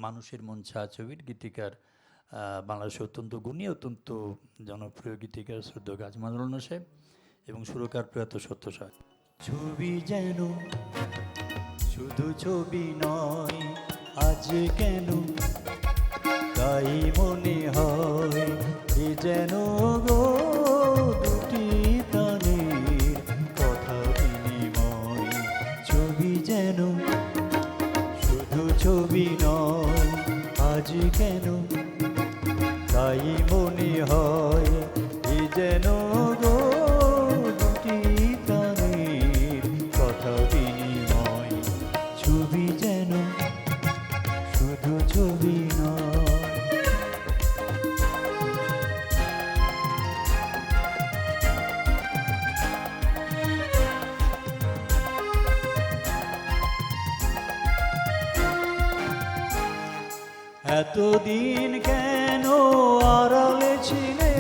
মানুষের মন ছা ছবির গীতিকার, বাংলাদেশে অত্যন্ত গুণী, অত্যন্ত জনপ্রিয় গীতিকার শ্রদ্ধেয় গাজী মাজহারুল আনোয়ার সাহেব এবং সুরকার প্রয়াত সত্য সাহেব। ছবি যেন শুধু ছবি নয়, আজ কেন তাই মনে হয় এ যেন গো দুটি প্রাণের কথা বিনিময়। ছবি যেন শুধু ছবি নয়, আজ কেন তাই মনে হয় এ যেন গো দুটি প্রাণের কথা বিনিময়। ছবি যেন শুধু ছবি নয়। এতদিন কেন আড়ালে ছিলে,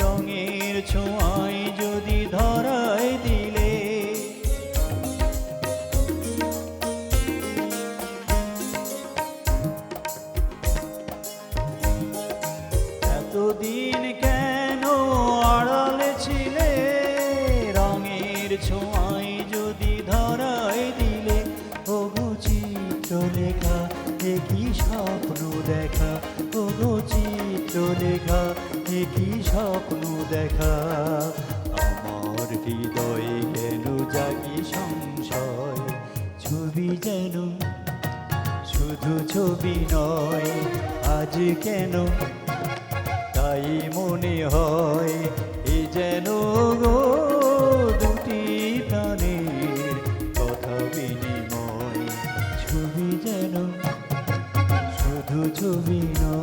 রঙের ছোঁয়ায় যদি ধরায় দিলে। এতদিন কেন আড়ালে ছিলে, রঙের ছোঁয়ায় যদি ধরায় দিলে। ওগো চিত্রলেখা একই স্বপ্ন দেখা, ওগো চিত্রলেখা একই স্বপ্ন দেখা। আমার হৃদয়ে কেন জাগি সংশয়, ছবি যেন শুধু ছবি নয়, আজ কেন তাই মনে হয় এ যেন গো দুটি প্রাণের কথা বিনিময়। ছবি যেন শুধু ছবি নয়।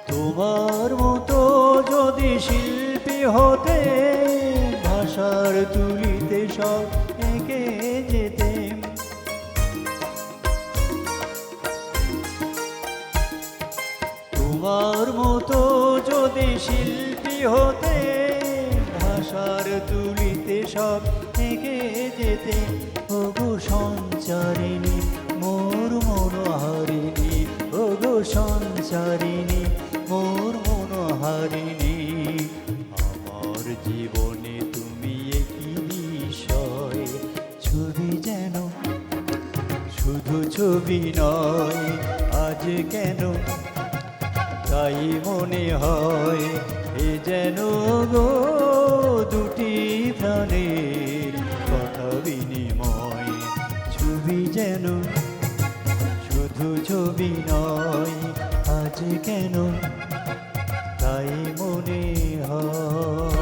তোমার মতো যদি শিল্পী হতে, ভাষার তুলিতে সব এঁকে যেতেম। তোমার মতো যদি শিল্পী হতে, ভাষার তুলিতে সব এঁকে যেতে। ওগো সঞ্চারিণী মোর মনোহারিণী, ওগো সঞ্চারিণী মোর মনোহারিণী। আমার জীবনে তুমি একই বিষয়, ছবি যেন শুধু ছবি নয়, আজ কেন তাই মনে হয় এ যেন গো দুটি প্রাণের কথা বিনিময়। ছবি যেন শুধু ছবি নয়, আজ কেন তাই মনে হয়।